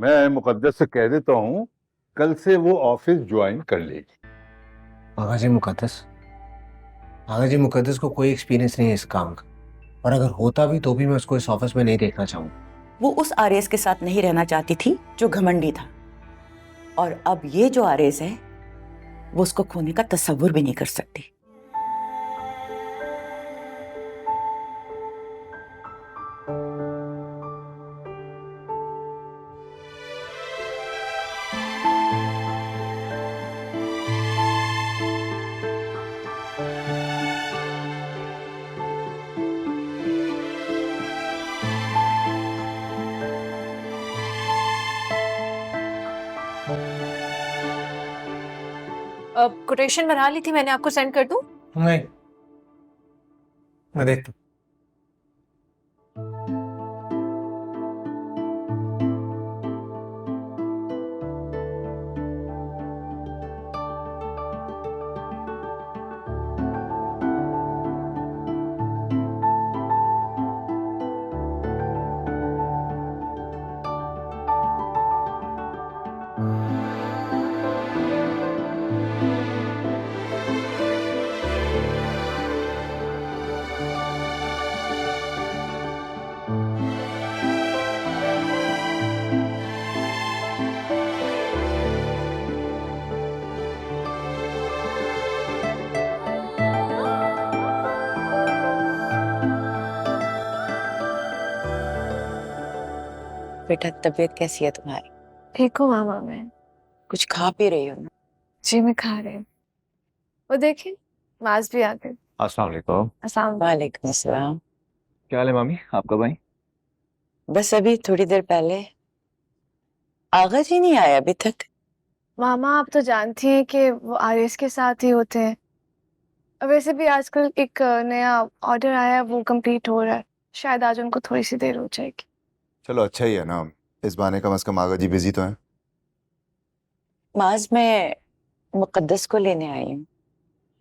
मैं मुकद्दस से कह देता हूँ, कल से वो ऑफिस ज्वाइन कर लेगी। आगा जी मुकद्दस, आगा जी मुकद्दस को कोई एक्सपीरियंस नहीं है इस काम का, और अगर होता भी तो भी मैं उसको इस ऑफिस में नहीं देखना चाहूंगा। वो उस आरएस के साथ नहीं रहना चाहती थी जो घमंडी था, और अब ये जो आरएस है वो उसको खोने का तसव्वुर भी नहीं कर सकती। कोटेशन बना ली थी मैंने, आपको सेंड कर दूं? नहीं, मैं देखता हूँ। बेटा, तबीयत कैसी है तुम्हारी? ठीक हूँ मामा मैं। कुछ खा पी रही हो ना? जी मैं खा रही हूँ। वो देखिए, माज भी आ गए। अस्सलाम वालेकुम। अस्सलाम। वालेकुम अस्सलाम। क्या हाल है मामी, आपका भाई? बस अभी थोड़ी देर पहले। आगा जी नहीं आया अभी तक? मामा आप तो जानती हैं कि वो आरएस के साथ ही होते हैं। और वैसे भी आजकल एक नया ऑर्डर आया है, वो कंप्लीट हो रहा है। शायद आज उनको थोड़ी सी देर हो जाएगी। चलो अच्छा ही है ना, इस बहाने कम से कम आगा जी बिजी तो हैं। माज मैं मुकद्दस को लेने आई हूँ।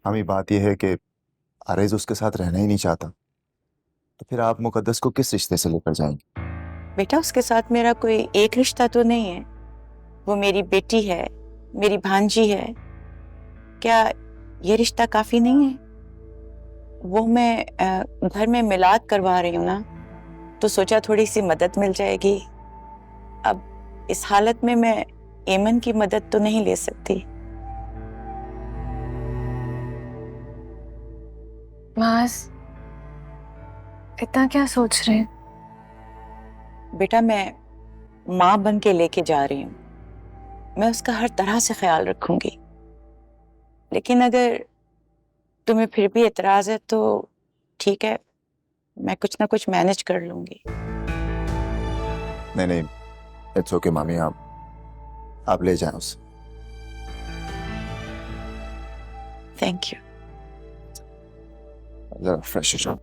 हमें बात यह है कि आरिज उसके साथ रहना ही नहीं चाहता, तो फिर आप मुकद्दस को किस रिश्ते से लेकर जाएंगे? बेटा, उसके साथ मेरा कोई एक रिश्ता तो नहीं है। वो मेरी बेटी है, मेरी भांजी है। क्या ये रिश्ता काफी नहीं है? वो मैं घर में मिलाद करवा रही हूँ ना, तो सोचा थोड़ी सी मदद मिल जाएगी। अब इस हालत में मैं एमन की मदद तो नहीं ले सकती। माज, इतना क्या सोच रहे हैं? बेटा, मैं माँ बन के लेके जा रही हूँ। मैं उसका हर तरह से ख्याल रखूंगी, लेकिन अगर तुम्हें फिर भी एतराज है तो ठीक है, मैं कुछ ना कुछ मैनेज कर लूंगी। नहीं नहीं, इट्स ओके मामी, आप ले जाएं उसे। Thank you. जरा फ्रेश हो जाओ।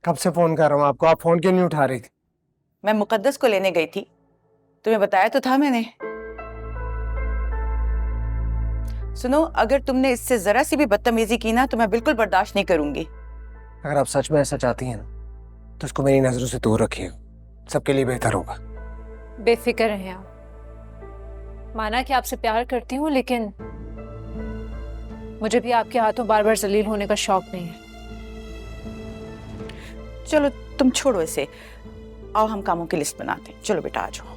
कब से फोन कर रहा हूँ आपको, आप फोन क्यों नहीं उठा रही थी? मैं मुकद्दस को लेने गई थी, तुम्हें बताया तो था मैंने। सुनो, अगर तुमने इससे जरा सी भी बदतमीजी की ना तो मैं बिल्कुल बर्दाश्त नहीं करूंगी। अगर आप सच में ऐसा चाहती हैं ना, तो उसको मेरी नजरों से दूर रखिएगा, सबके लिए बेहतर होगा। बेफिक्र रहें आप। माना कि आपसे प्यार करती हूँ, लेकिन मुझे भी आपके हाथों बार बार जलील होने का शौक नहीं है। चलो तुम छोड़ो इसे, आओ हम कामों की लिस्ट बनाते हैं। चलो बेटा, आ जाओ।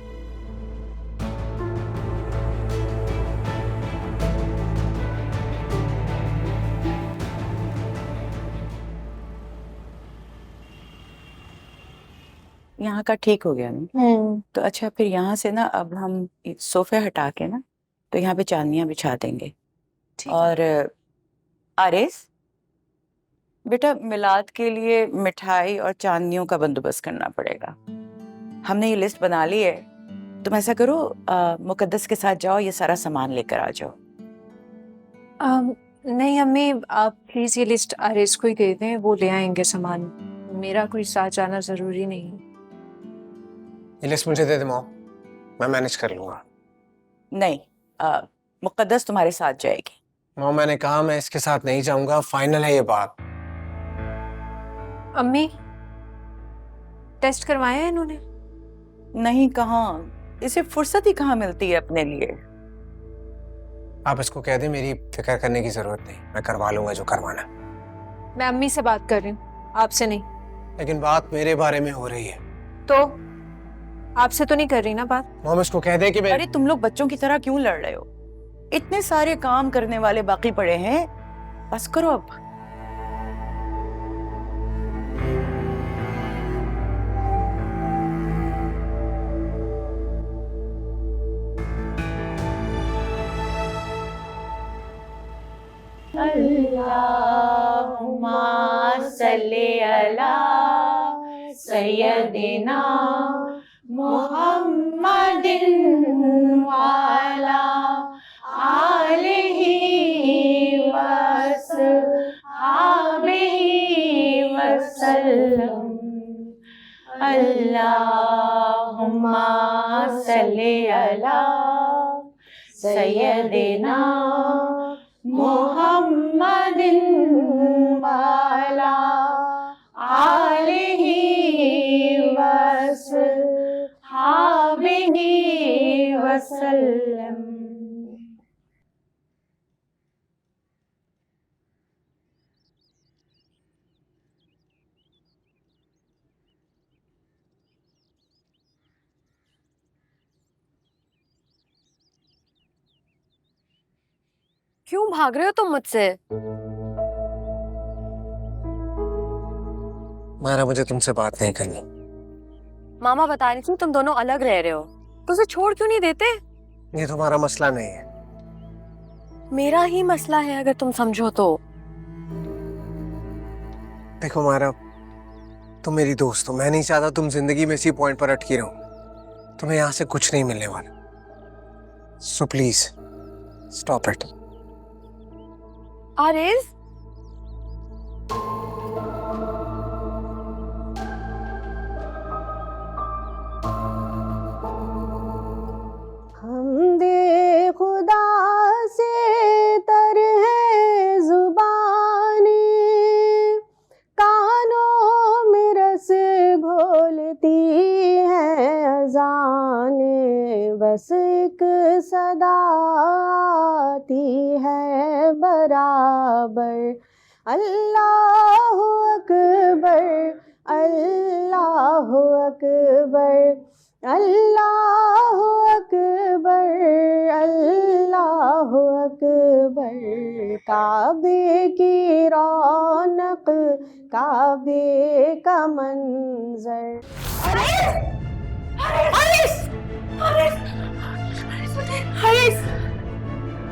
यहाँ का ठीक हो गया ना? तो अच्छा, फिर यहाँ से ना अब हम सोफे हटा के ना, तो यहाँ पे चांदनियां बिछा देंगे। और आरिस, बेटा मिलाद के लिए मिठाई और चांदनियों का बंदोबस्त करना पड़ेगा। हमने ये लिस्ट बना ली है। तुम ऐसा करो, मुकद्दस के साथ जाओ, ये सारा सामान लेकर आ जाओ। नहीं अम्मी, आप प्लीज ये लिस्ट आरिस को ही दे दें, वो ले आएंगे सामान। मेरा कोई साथ जाना जरूरी नहीं है। ये लिस्ट मुझे दे दे मॉम, मैं मैनेज कर लूंगा। नहीं, मुकद्दस तुम्हारे साथ जाएगी। मॉम मैंने कहा मैं इसके साथ नहीं जाऊंगा, फाइनल है ये बात। अम्मी, टेस्ट करवाए हैं इन्होंने? नहीं, कहाँ, इसे फुर्सत ही कहाँ मिलती है अपने लिए। आप इसको कह दें मेरी फिक्र करने की जरूरत नहीं, मैं करवा लूंगा जो करवाना। मैं अम्मी से बात कर रही हूँ, आपसे नहीं। लेकिन बात मेरे बारे में हो रही है। तो आपसे तो नहीं कर रही ना बात? मॉम इसको कह दे कि मैं अरे तुम लोग बच्चों की तरह क्यों लड़ रहे हो? इतने सारे काम करने वाले बाकी पड़े हैं, बस करो अब। अल्लाहुम्मा सल्ली अला सय्यदिना मुहम्मदिन वाला आलिही वसहबिही वसल्लम। अल्लाहुम्मा सल्ली अला सय्यदिना मुहम्मदिन वाला आलिही वसहबिही वसल्लम। क्यों भाग रहे हो तुम मुझसे? मारा, मुझे तुमसे बात नहीं करनी। मामा बता रही थी तुम दोनों अलग रह रहे हो, तो उसे छोड़ क्यों नहीं देते? ये तुम्हारा मसला नहीं है। मेरा ही मसला है अगर तुम समझो तो। देखो मारा, तुम मेरी दोस्त हो, मैं नहीं चाहता तुम जिंदगी में इसी पॉइंट पर अटकी रहो। तुम्हें यहाँ से कुछ नहीं मिलने वाला, सो प्लीज स्टॉप इट। आरिज़, हमदे खुदा से तर है जुबानी, कानों में रस घोलती है अज़ाने, बस एक सदा आती है बराबर, अल्लाहु अकबर, अल्लाहु अकबर, अल्लाहु अकबर, अल्लाहु अकबर। काबे की रौनक, काबे का मंजर। हरीश,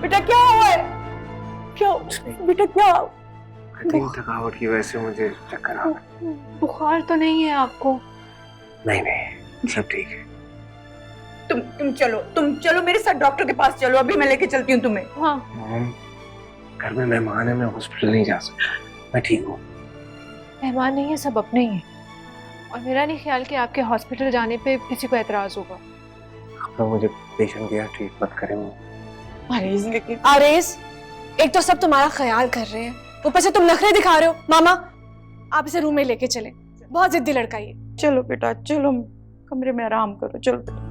बेटा क्या हुआ है? क्या बेटा क्या? आई थिंक थकावट की वजह से मुझे चक्कर आ गया। बुखार तो नहीं है आपको? नहीं नहीं, सब ठीक है। तुम चलो मेरे साथ डॉक्टर के पास चलो, अभी मैं लेके चलती हूँ तुम्हें। हाँ, मॉम, घर में मेहमान है, मैं हॉस्पिटल नहीं जा सकता, मैं ठीक हूँ। मेहमान नहीं है, सब अपने ही हैं। और मेरा नहीं ख्याल कि आपके हॉस्पिटल जाने पे किसी को एतराज होगा। आप लोग मुझे पेशेंट के यहाँ ट्रीट मत करें। हरीश लेकिन आरेज, एक तो सब तुम्हारा ख्याल कर रहे हैं, ऊपर से तुम नखरे दिखा रहे हो। मामा, आप इसे रूम में लेके चले, बहुत जिद्दी लड़का ये। चलो बेटा, चलो कमरे में आराम करो, चलो बेटा।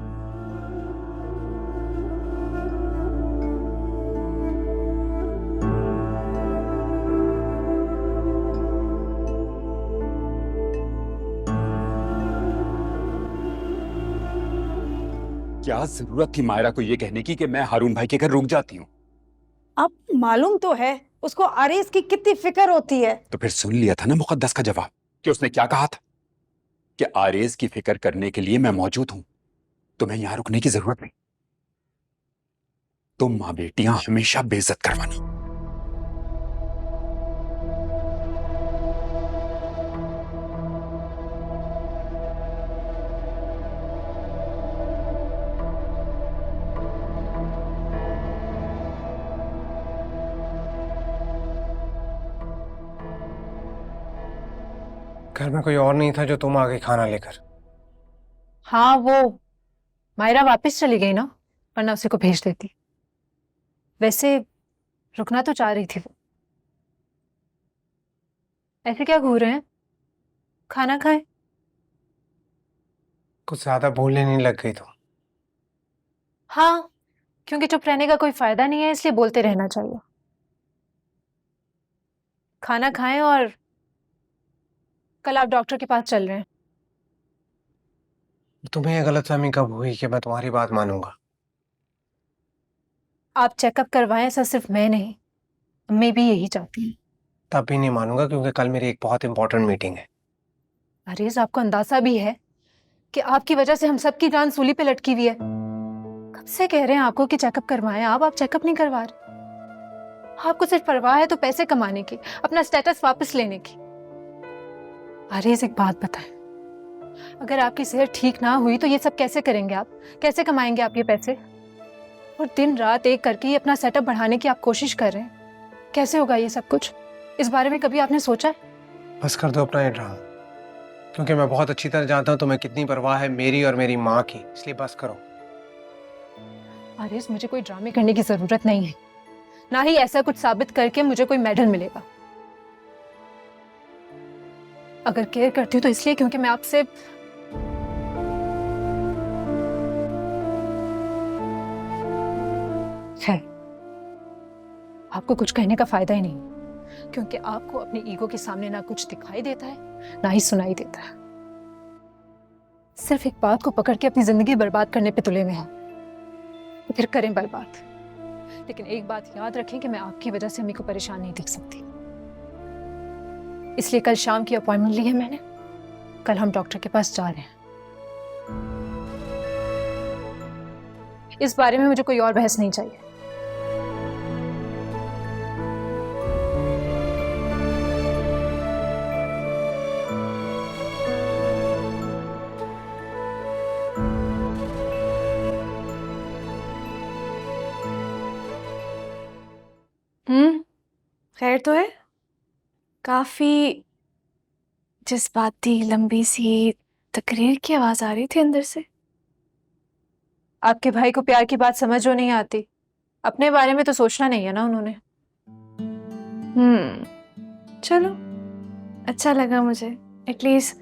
क्या जरूरत थी मायरा को ये कहने की कि मैं हारून भाई के घर रुक जाती हूँ? अब मालूम तो है उसको आरिस की कितनी फिक्र होती है। तो फिर सुन लिया था ना मुकद्दस का जवाब, कि उसने क्या कहा था कि आरेज की फिक्र करने के लिए मैं मौजूद हूं, तुम्हें यहां रुकने की जरूरत नहीं। तुम मां बेटियां हमेशा बेइज्जत करवाना। घर में कोई और नहीं था जो तुम आ गई खाना लेकर। हाँ, वो मायरा वापस चली गई ना, वरना उसी को भेज देती। वैसे रुकना तो चाह रही थी वो। ऐसे क्या घूर रहे हैं? खाना खाएं। कुछ ज्यादा बोलने नहीं लग गई तो। हाँ, क्योंकि चुप रहने का कोई फायदा नहीं है, इसलिए बोलते रहना चाहिए। खाना खाएं और कल आप डॉक्टर के पास चल रहे हैं। तुम्हें ये गलतफहमी कब हुई कि मैं तुम्हारी बात मानूंगा? आप चेकअप करवाएं, ऐसा सिर्फ मैं नहीं, अम्मी भी यही चाहती हैं। तब भी नहीं मानूंगा, क्योंकि कल मेरी एक बहुत इंपॉर्टेंट मीटिंग है। अरेज, आपको अंदाजा भी है कि आपकी वजह से हम सबकी जान सूली पे लटकी हुई है। कब से कह रहे हैं आपको कि चेकअप करवाएं, आप चेकअप नहीं करवा रहे। आपको सिर्फ परवाह है तो पैसे कमाने की, अपना स्टेटस वापस लेने की। अरेज, एक बात बताएं, अगर आपकी सेहत ठीक ना हुई तो ये सब कैसे करेंगे आप? कैसे कमाएंगे आप ये पैसे? और दिन रात एक करके ये अपना सेटअप बढ़ाने की आप कोशिश कर रहे हैं। कैसे होगा ये सब कुछ? इस बारे में कभी आपने सोचा है? बस कर दो अपना ये ड्रामा, क्योंकि मैं बहुत अच्छी तरह जानता हूँ तुम्हें कितनी परवाह है मेरी और मेरी माँ की, इसलिए बस करो। आरिस, मुझे कोई ड्रामे करने की जरूरत नहीं है, ना ही ऐसा कुछ साबित करके मुझे कोई मेडल मिलेगा। अगर केयर करती हूँ तो इसलिए क्योंकि मैं आपसे है, आपको कुछ कहने का फायदा ही नहीं, क्योंकि आपको अपनी ईगो के सामने ना कुछ दिखाई देता है ना ही सुनाई देता है। सिर्फ एक बात को पकड़ के अपनी जिंदगी बर्बाद करने पे तुले हुए हैं, तो फिर करें बर्बाद। लेकिन एक बात याद रखें कि मैं आपकी वजह से अम्मी को परेशान नहीं देख सकती, इसलिए कल शाम की अपॉइंटमेंट ली है मैंने। कल हम डॉक्टर के पास जा रहे हैं। इस बारे में मुझे कोई और बहस नहीं चाहिए। खैर तो है? काफी जज्बाती लंबी सी तकरीर की आवाज आ रही थी अंदर से। आपके भाई को प्यार की बात समझ जो नहीं आती, अपने बारे में तो सोचना नहीं है ना उन्होंने। चलो, अच्छा लगा मुझे, एटलीस्ट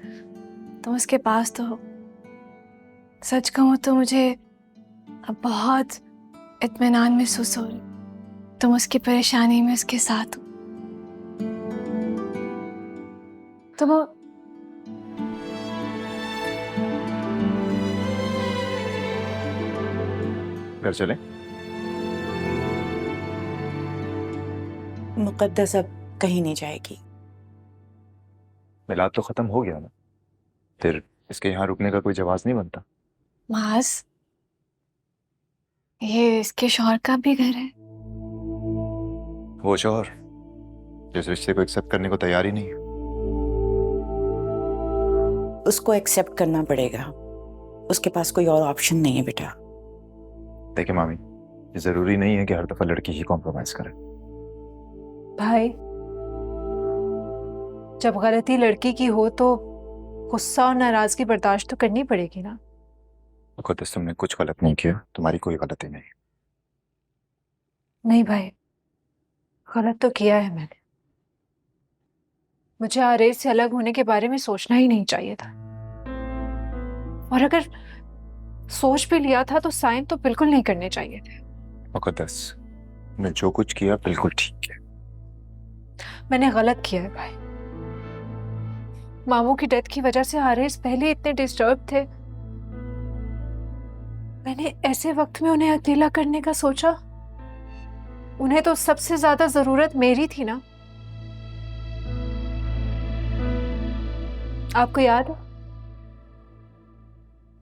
तुम उसके पास तो हो। सच कहूँ तो मुझे अब बहुत इत्मीनान महसूस हो रहा है। तुम उसकी परेशानी में उसके साथ हो। तुम घर चलें? मुकद्दस अब कहीं नहीं जाएगी। मिलाद तो खत्म हो गया ना, फिर इसके यहाँ रुकने का कोई जवाब नहीं बनता। माज, ये इसके शौहर का भी घर है। वो शौहर जिस रिश्ते को एक्सेप्ट करने को तैयार ही नहीं है। उसको एक्सेप्ट करना पड़ेगा, उसके पास कोई और ऑप्शन नहीं है बेटा। देखिए मामी, ये जरूरी नहीं है कि हर दफा लड़की ही कॉम्प्रोमाइज करे। भाई, जब गलती लड़की की हो तो गुस्सा और नाराजगी बर्दाश्त तो करनी पड़ेगी ना। मुकद्दस, तुमने कुछ गलत नहीं किया, तुम्हारी कोई गलती नहीं। नहीं भाई, गलत तो किया है मैंने। मुझे आरेज से अलग होने के बारे में सोचना ही नहीं चाहिए था, और अगर सोच भी लिया था तो साइन तो बिल्कुल नहीं करने चाहिए थे। मुकद्दस, मैं जो कुछ किया बिल्कुल ठीक है। मैंने गलत किया है भाई। मामू की डेथ की वजह से आरेज पहले इतने डिस्टर्ब थे, मैंने ऐसे वक्त में उन्हें अकेला करने का सोचा। उन्हें तो सबसे ज्यादा जरूरत मेरी थी ना। आपको याद है,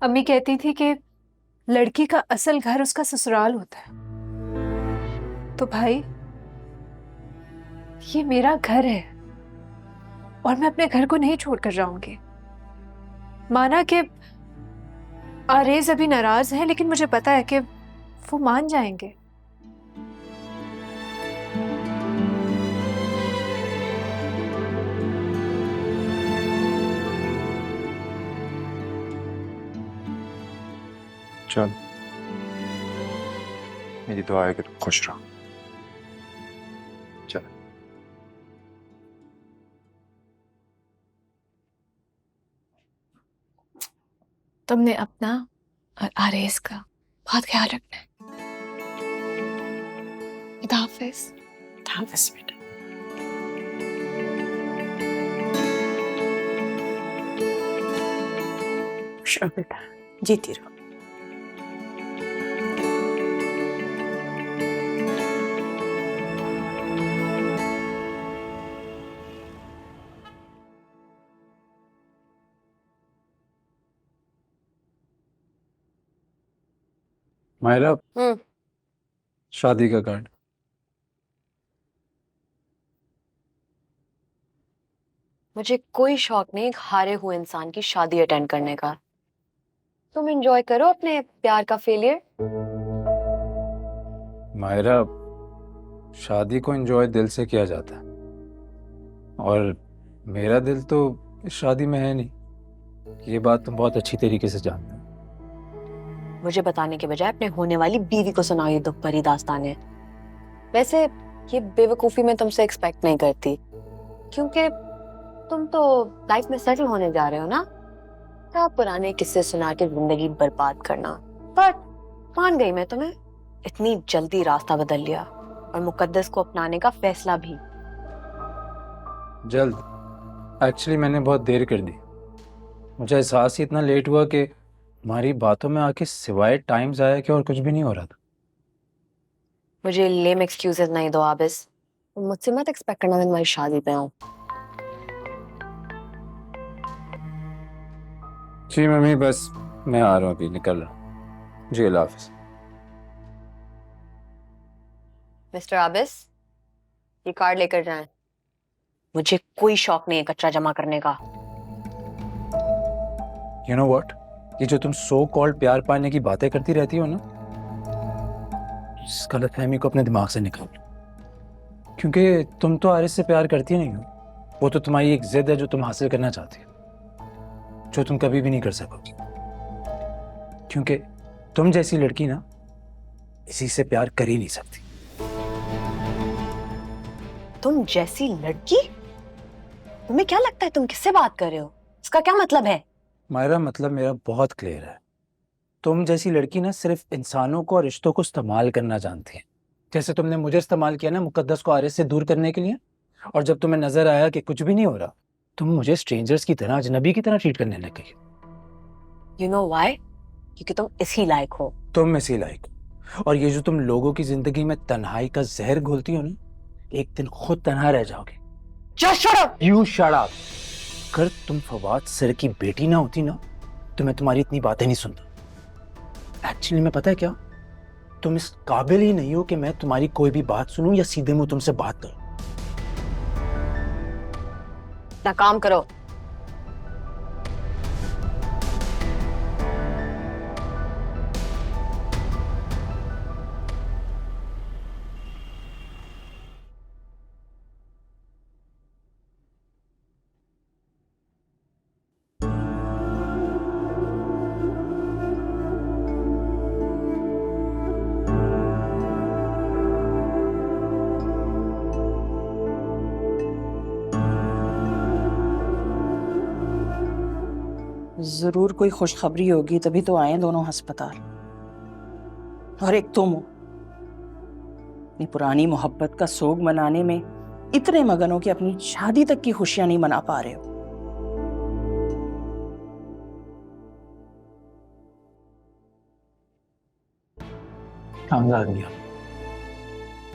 अम्मी कहती थी कि लड़की का असल घर उसका ससुराल होता है। तो भाई, ये मेरा घर है और मैं अपने घर को नहीं छोड़कर जाऊंगी। माना कि आरेज अभी नाराज है, लेकिन मुझे पता है कि वो मान जाएंगे। चल, मेरी दुआ है कि तुम खुश रहो। चल। तुमने अपना और आरेस का बहुत ख्याल रखना है। खुदा हाफिज। हाफिज बेटा। खुश रहो बेटा, जीती रहो। मायरा, शादी का कार्ड। मुझे कोई शौक नहीं एक हारे हुए इंसान की शादी अटेंड करने का। तुम एंजॉय करो अपने प्यार का फेलियर। मायरा, शादी को एंजॉय दिल से किया जाता है, और मेरा दिल तो इस शादी में है नहीं। ये बात तुम बहुत अच्छी तरीके से जानते हो। मुझे बताने के बजाय अपने होने वाली बीवी को सुनाओ ये दुख भरी दास्तानें। वैसे ये बेवकूफी मैं तुमसे एक्सपेक्ट नहीं करती, क्योंकि तुम तो लाइफ में सेटल होने जा रहे हो ना। क्या पुराने किस्से सुना के जिंदगी बर्बाद करना। पर मान गई मैं तुम्हें, इतनी जल्दी रास्ता बदल लिया और मुकद्दस को अपनाने का फैसला भी। जल्द? एक्चुअली मैंने बहुत देर कर दी। मुझे एहसास ही इतना लेट हुआ कि हमारी बातों में आके सिवाय टाइम ज़ाया के और कुछ भी नहीं हो रहा था। मुझे लेम एक्सक्यूजेस नहीं दो आबिस। मुझसे मत एक्सपेक्ट करना मैं तुम्हारी शादी पे आऊं। जी मम्मी, बस मैं आ रहा हूँ, अभी निकल रहा हूँ। जी अल्लाह हाफिज। मिस्टर आबिस, ये कार्ड लेकर जाएं। मुझे कोई शौक नहीं है कचरा जमा करने का। यू नो व्हाट, ये जो तुम सो कॉल्ड प्यार पाने की बातें करती रहती हो ना, इस गलतफहमी को अपने दिमाग से निकालो। क्योंकि तुम तो आरिस से प्यार करती नहीं हो। वो तो तुम्हारी एक जिद है जो तुम हासिल करना चाहती हो, जो तुम कभी भी नहीं कर सकोगी। क्योंकि तुम जैसी लड़की ना इसी से प्यार कर ही नहीं सकती। तुम जैसी लड़की? तुम्हें क्या लगता है तुम किससे बात कर रहे हो? इसका क्या मतलब है? मायरा, मतलब मेरा बहुत क्लियर है। तुम जैसी लड़की ना सिर्फ इंसानों को और रिश्तों को इस्तेमाल करना जानती है। जैसे तुमने मुझे इस्तेमाल किया ना मुकद्दस को आरिस से दूर करने के लिए, और जब तुम्हें नजर आया कि कुछ भी नहीं हो रहा, तुम मुझे स्ट्रेंजर्स की तरह, अजनबी की तरह ट्रीट करने लग गई। You know why? क्योंकि तुम इसी लायक हो। तुम इसी लायक हो। और ये जो तुम लोगों की जिंदगी में तन्हाई का जहर घोलती हो ना, एक दिन खुद तन्हा रह जाओगे। Just shut up! You shut up! अगर तुम फवाद सर की बेटी ना होती ना, तो मैं तुम्हारी इतनी बातें नहीं सुनता। एक्चुअली में पता है क्या, तुम इस काबिल ही नहीं हो कि मैं तुम्हारी कोई भी बात सुनूं या सीधे मुंह तुमसे बात करूं। ना काम करो। जरूर कोई खुशखबरी होगी, तभी तो आए दोनों अस्पताल। और एक तुम हो, अपनी पुरानी मोहब्बत का सोग मनाने में इतने मगन हो कि अपनी शादी तक की खुशियां नहीं मना पा रहे हो।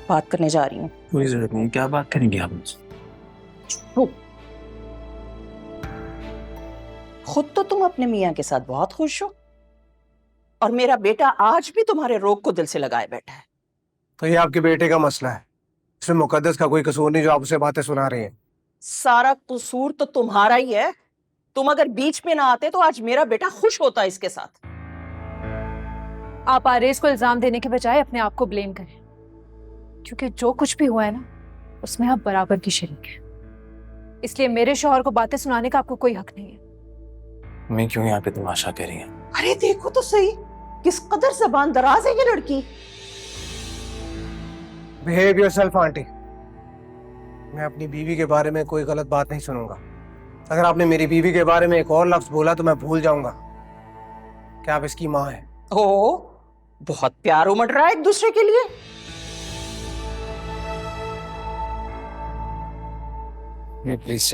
बात करने जा रही हूँ। कोई जरूरत नहीं, क्या बात करेंगे आप मुझसे? खुद तो तुम अपने मियाँ के साथ बहुत खुश हो, और मेरा बेटा आज भी तुम्हारे रोग को दिल से लगाए बैठा है। तो ये आपके बेटे का मसला है, इसमें मुकद्दस का कोई कसूर नहीं जो आप उसे बातें सुना रही हैं। सारा कसूर तो तुम्हारा ही है। तुम अगर बीच में ना आते तो आज मेरा बेटा खुश होता इसके साथ। आप आरेज को इल्जाम देने के बजाय अपने आप को ब्लेम करें, क्योंकि जो कुछ भी हुआ है ना, उसमें आप बराबर की शरीक हैं। इसलिए मेरे शौहर को बातें सुनाने का आपको कोई हक नहीं है। मैं क्यों यहाँ पे तमाशा कर रही हूँ? अरे देखो तो सही, किस कदर ज़बान दराज है ये लड़की। Behave yourself aunty. मैं अपनी बीवी के बारे में कोई गलत बात नहीं सुनूंगा। अगर आपने मेरी बीवी के बारे में एक और लफ्ज बोला तो मैं भूल जाऊंगा कि आप इसकी माँ हैं। ओ, बहुत प्यार उमड़ रहा है एक दूसरे के लिए। प्लीज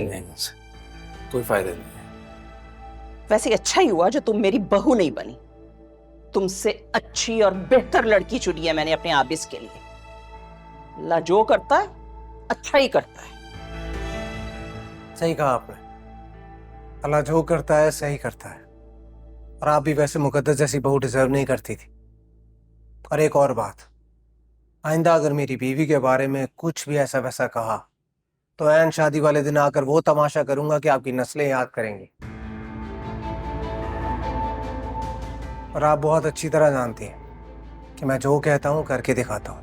कोई फायदा नहीं है। वैसे अच्छा ही हुआ जो तुम मेरी बहू नहीं बनी। तुमसे अच्छी और बेहतर लड़की चुनी है मैंने अपने आबिस के लिए। अल्लाह जो करता है अच्छा ही करता है। सही कहा आपने, अल्लाह जो करता है सही करता है। और आप भी वैसे मुकद्दस जैसी बहू डिजर्व नहीं करती थी। और एक और बात, आइंदा अगर मेरी बीवी के बारे में कुछ भी ऐसा वैसा कहा तो ऐन शादी वाले दिन आकर वो तमाशा करूंगा कि आपकी नस्लें याद करेंगी। और आप बहुत अच्छी तरह जानती हैं कि मैं जो कहता हूं करके दिखाता हूं।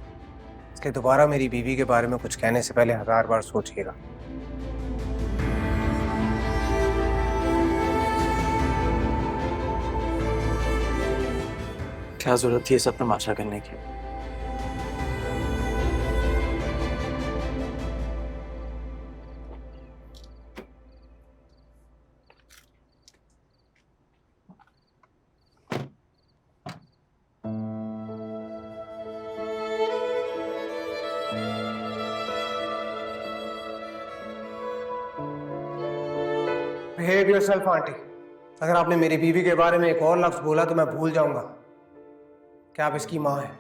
इसलिए दोबारा मेरी बीवी के बारे में कुछ कहने से पहले 1000 बार सोचिएगा। क्या जरूरत थी ये सब तमाशा करने की? Behave yourself aunty. अगर आपने मेरी बीवी के बारे में एक और लफ्ज बोला तो मैं भूल जाऊंगा कि आप इसकी माँ हैं।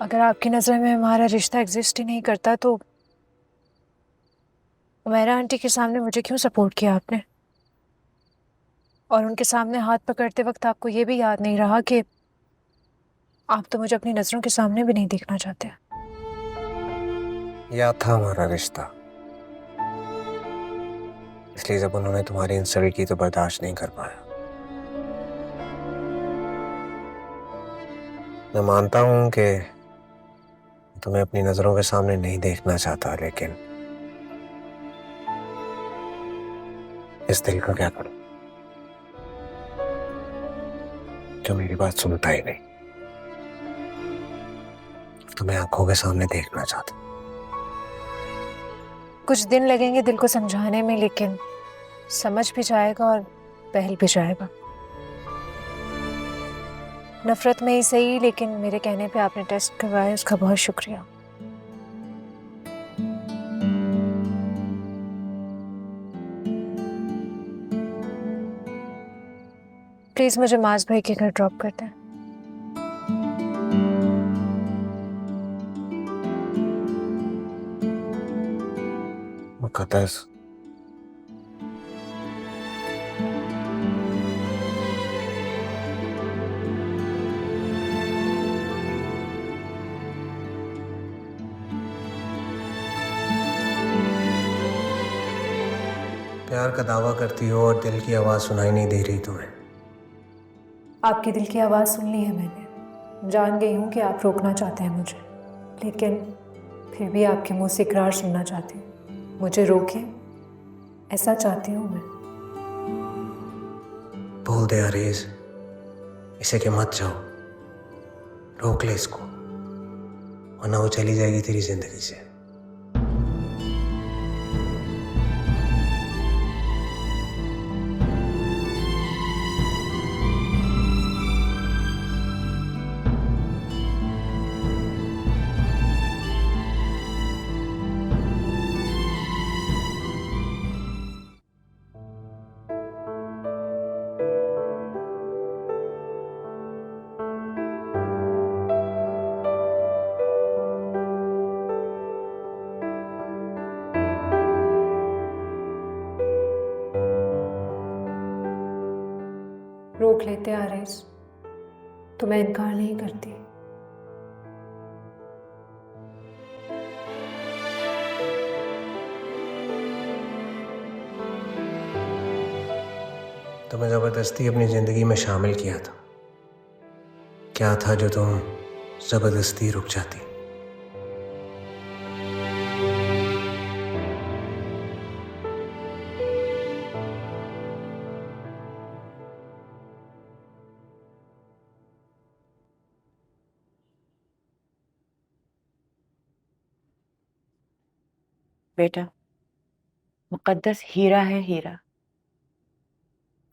अगर आपकी नज़र में हमारा रिश्ता एग्जिस्ट ही नहीं करता तो उमैरा आंटी के सामने मुझे क्यों सपोर्ट किया आपने? और उनके सामने हाथ पकड़ते वक्त आपको ये भी याद नहीं रहा कि आप तो मुझे अपनी नज़रों के सामने भी नहीं देखना चाहते। यह था हमारा रिश्ता, इसलिए जब उन्होंने तुम्हारी इंसल्ट की तो बर्दाश्त नहीं कर पाया। मैं मानता हूं कि तुम्हें अपनी नजरों के सामने नहीं देखना चाहता, लेकिन इस दिल का क्या करूं जो मेरी बात सुनता ही नहीं। तुम्हें आंखों के सामने देखना चाहता। कुछ दिन लगेंगे दिल को समझाने में, लेकिन समझ भी जाएगा और बहल भी जाएगा। नफरत में ही सही, लेकिन मेरे कहने पे आपने टेस्ट करवाया, उसका बहुत शुक्रिया। प्लीज मुझे माज भाई के घर ड्रॉप कर दें। मुकद्दस, प्यार का दावा करती हो और दिल की आवाज सुनाई नहीं दे रही तुम्हें। आपकी दिल की आवाज़ सुन ली है मैंने। जान गई हूँ कि आप रोकना चाहते हैं मुझे, लेकिन फिर भी आपके मुंह से इकरार सुनना चाहती हूँ। मुझे रोके, ऐसा चाहती हूँ मैं। बोल दे अरेज, इसे के मत जाओ, रोक ले इसको, वरना वो चली जाएगी तेरी जिंदगी से। रोक लेते आरेज तो मैं इनकार नहीं करती। तुम्हें जबरदस्ती अपनी जिंदगी में शामिल किया था। क्या था जो तुम जबरदस्ती रुक जाती? बेटा, मुकद्दस हीरा है, हीरा।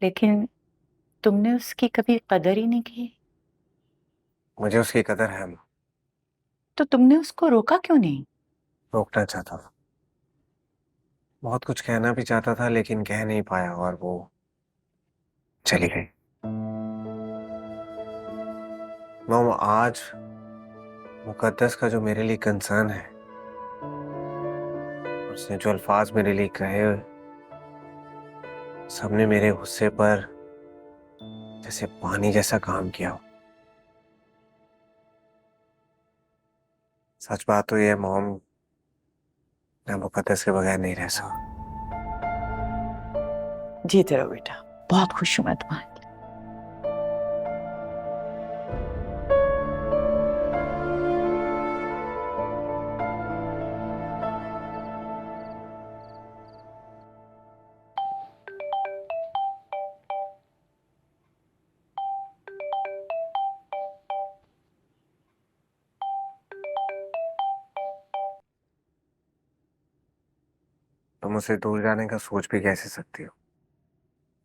लेकिन तुमने उसकी कभी कदर ही नहीं की। मुझे उसकी कदर है माँ। तो तुमने उसको रोका क्यों नहीं? रोकना चाहता था, बहुत कुछ कहना भी चाहता था, लेकिन कह नहीं पाया और वो चली गई। मॉम, आज मुकद्दस का जो मेरे लिए कंसर्न है, उसने जो अल्फाज मेरे लिए कहे, सबने मेरे गुस्से पर जैसे पानी जैसा काम किया हो। सच बात तो ये है मॉम, मैं मुकद्दस के बगैर नहीं रह सकता। जीते रहो बेटा, बहुत खुश हूं मैं तुम्हारे लिए। तुम मुझसे दूर जाने का सोच भी कैसे सकती हो?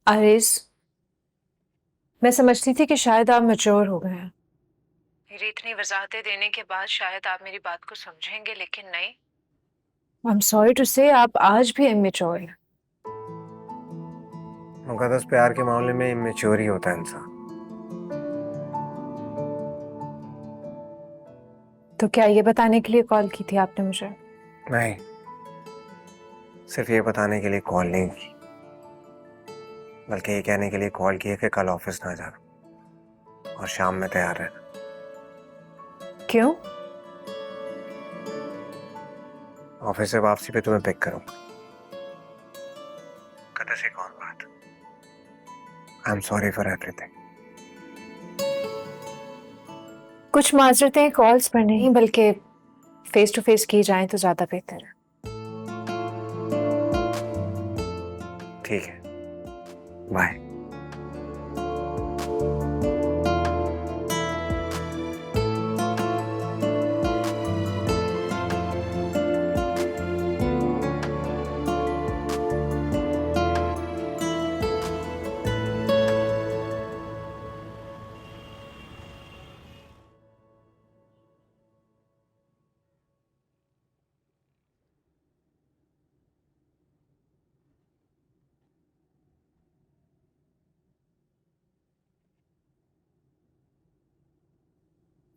आरिस, मैं समझती थी कि शायद आप मैच्योर हो गए हैं। मेरी इतनी वजाहतें देने के बाद शायद आप मेरी बात को समझेंगे, लेकिन नहीं। आई एम सॉरी टू से आप आज भी इमेच्योर हैं। मुकद्दस, प्यार के मामले में इमेच्योर ही होता है इंसान। तो क्या ये बताने के लिए कॉल की थी आपने मुझे? नहीं, सिर्फ ये बताने के लिए कॉल नहीं की, बल्कि ये कहने के लिए कॉल किया कि कल ऑफिस ना जाना और शाम में तैयार रहना। क्यों? ऑफिस से वापसी पे तुम्हें पिक करूंगा। मुकद्दस, एक और बात, I am sorry for everything. कुछ माजरतें कॉल्स पर नहीं, बल्कि फेस टू फेस की जाएं तो ज्यादा बेहतर है। ठीक है, बाय।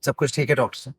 सब कुछ ठीक है डॉक्टर साहब?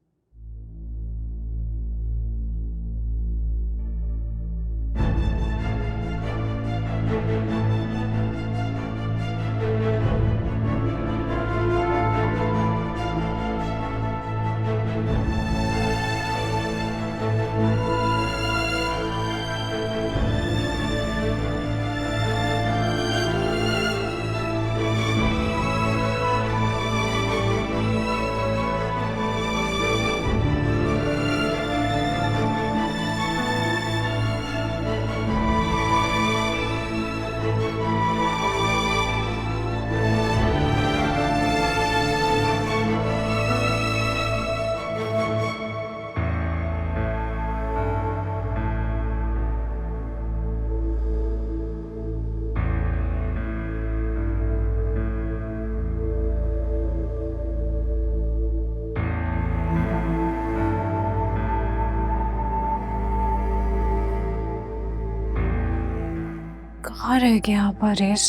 कहाँ रह गया आप आरिस?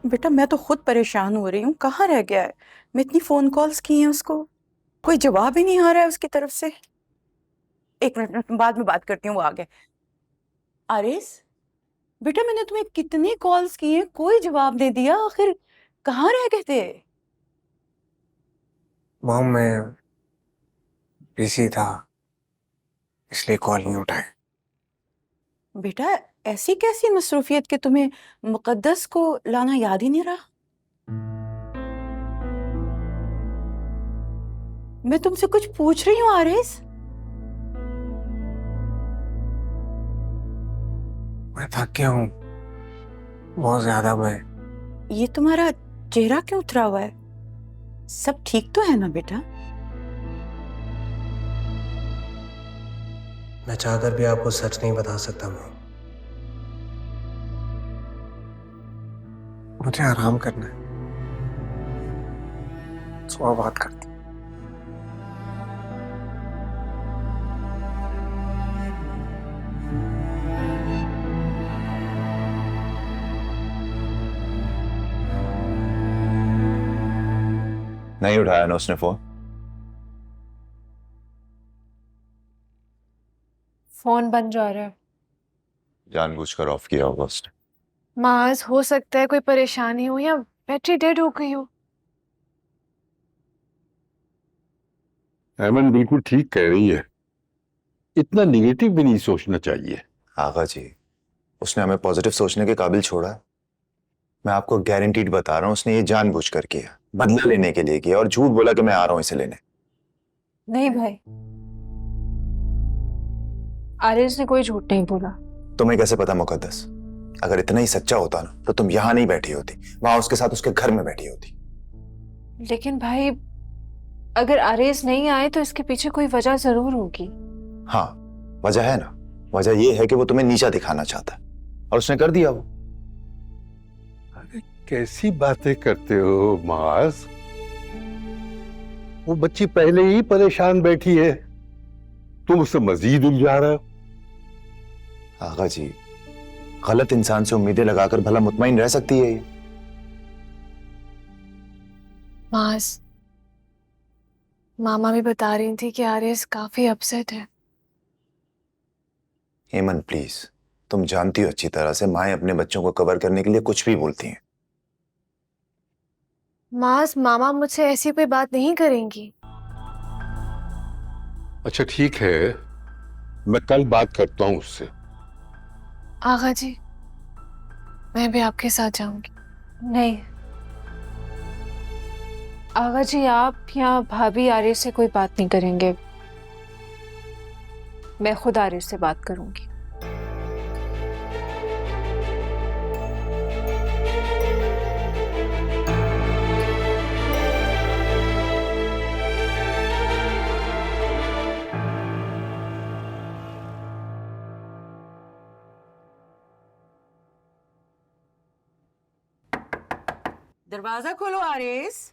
बेटा, मैं तो खुद परेशान हो रही हूँ। कहाँ रह गया है? मैं इतनी फोन कॉल्स की हैं उसको। कोई जवाब ही नहीं आ रहा है उसकी तरफ से। एक मिनट, बाद में बात करती हूँ, वो आ गए। आरिस बेटा, मैंने तुम्हें कितने कॉल्स किए, कोई जवाब नहीं दिया, आखिर कहाँ रह गए थे? मॉम मैं बिजी था इसलिए कॉल नहीं उठाए। बेटा ऐसी कैसी मसरूफियत कि तुम्हें मुकद्दस को लाना याद ही नहीं रहा? मैं तुमसे कुछ पूछ रही हूँ आरिस। मैं थक गया हूँ बहुत ज्यादा। मैं ये तुम्हारा चेहरा क्यों उतरा हुआ है? सब ठीक तो है ना बेटा? मैं चाहकर भी आपको सच नहीं बता सकता। मुझे आराम करना है, सुबह बात करते। नहीं उठाया ना उसने फोन? फोन बंद जा रहा है। जानबूझकर ऑफ किया होगा उसने। माज, हो सकता है कोई परेशानी हो या बैटरी डेड हो गई हो। एमन बिल्कुल ठीक कह रही है, इतना निगेटिव भी नहीं सोचना चाहिए। आगा जी, उसने हमें पॉजिटिव सोचने के काबिल छोड़ा है। मैं आपको गारंटीड बता रहा हूँ, उसने ये जानबूझकर किया, बदला लेने के लिए किया, और झूठ बोला कि मैं आ रहा हूँ इसे लेने। नहीं भाई, आरिस ने कोई झूठ नहीं बोला। तुम्हें कैसे पता मुकद्दस? अगर इतना ही सच्चा होता ना तो तुम यहाँ नहीं बैठी होती, वहां उसके साथ उसके घर में बैठी होती। लेकिन भाई, अगर आरिस नहीं आए तो इसके पीछे कोई वजह जरूर होगी। हाँ, वजह है ना। वजह ये है कि वो तुम्हें नीचा दिखाना चाहता है, और उसने कर दिया। वो कैसी बातें करते हो माज? वो बच्ची पहले ही परेशान बैठी है, तुम उससे मजीद उलझा रहे हो। आगा जी, गलत इंसान से उम्मीदें लगाकर भला मुतमईन रह सकती है ये? मास, मामा भी बता रही थी कि आरिस काफी अपसेट है। हेमन प्लीज, तुम जानती हो अच्छी तरह से माएं अपने बच्चों को कवर करने के लिए कुछ भी बोलती हैं। मास, मामा मुझसे ऐसी कोई बात नहीं करेंगी। अच्छा ठीक है, मैं कल बात करता हूं उससे। आगा जी, मैं भी आपके साथ जाऊंगी। नहीं आगा जी, आप या भाभी आरिस से कोई बात नहीं करेंगे। मैं खुद आरिस से बात करूंगी। दरवाजा खोलो आरिस।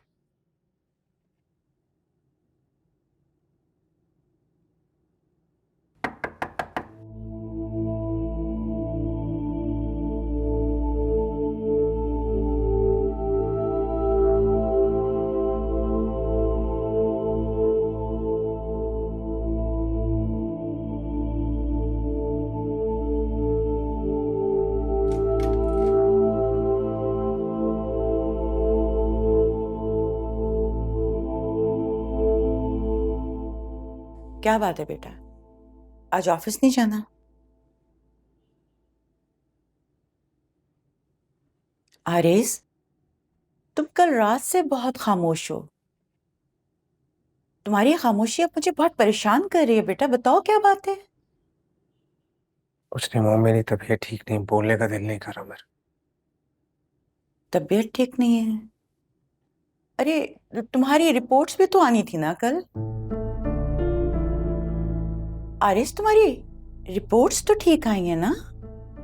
क्या बात है बेटा, आज ऑफिस नहीं जाना? आरिस, तुम कल रात से बहुत खामोश हो। तुम्हारी खामोशी अब मुझे बहुत परेशान कर रही है बेटा, बताओ क्या बात है? कुछ नहीं मॉम, मेरी तबीयत ठीक नहीं, बोलने का दिल नहीं कर रहा मेरा। तबीयत ठीक नहीं है? अरे तुम्हारी रिपोर्ट्स भी तो आनी थी ना कल। आरिस, तुम्हारी रिपोर्ट्स तो ठीक आई है ना?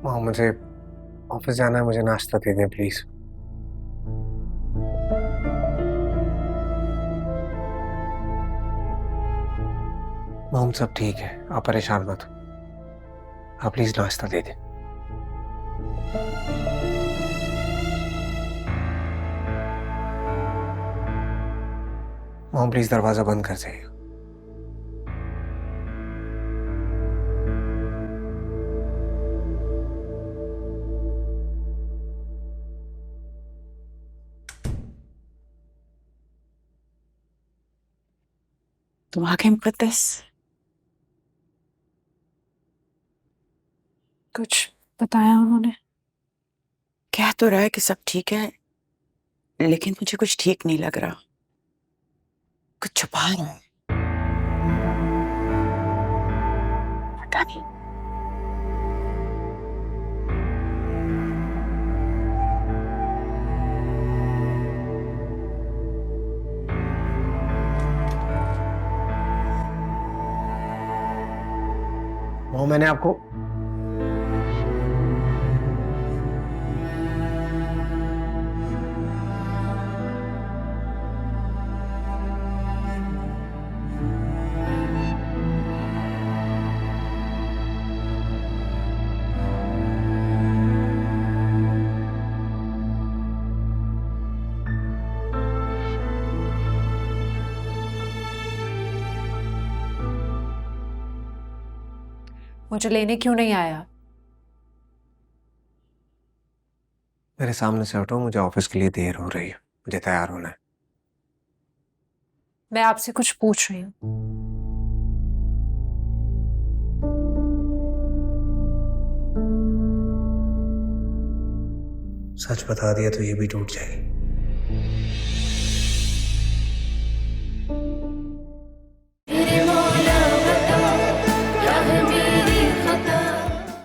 मॉम मुझे ऑफिस जाना है, मुझे नाश्ता दे दें प्लीज। मॉम सब ठीक है, आप परेशान मत हो, आप प्लीज नाश्ता दे दें। मॉम प्लीज दरवाजा बंद कर जाइए। तुम आ गए मुकद्दस। कुछ बताया उन्होंने? कह तो रहा है कि सब ठीक है, लेकिन मुझे कुछ ठीक नहीं लग रहा। कुछ छुपा रहा है। पता नहीं। मॉम मैंने आपको मुझे लेने क्यों नहीं आया? मेरे सामने से हटो, मुझे ऑफिस के लिए देर हो रही है, मुझे तैयार होना है। मैं आपसे कुछ पूछ रही हूँ। सच बता दिया तो ये भी टूट जाएगी।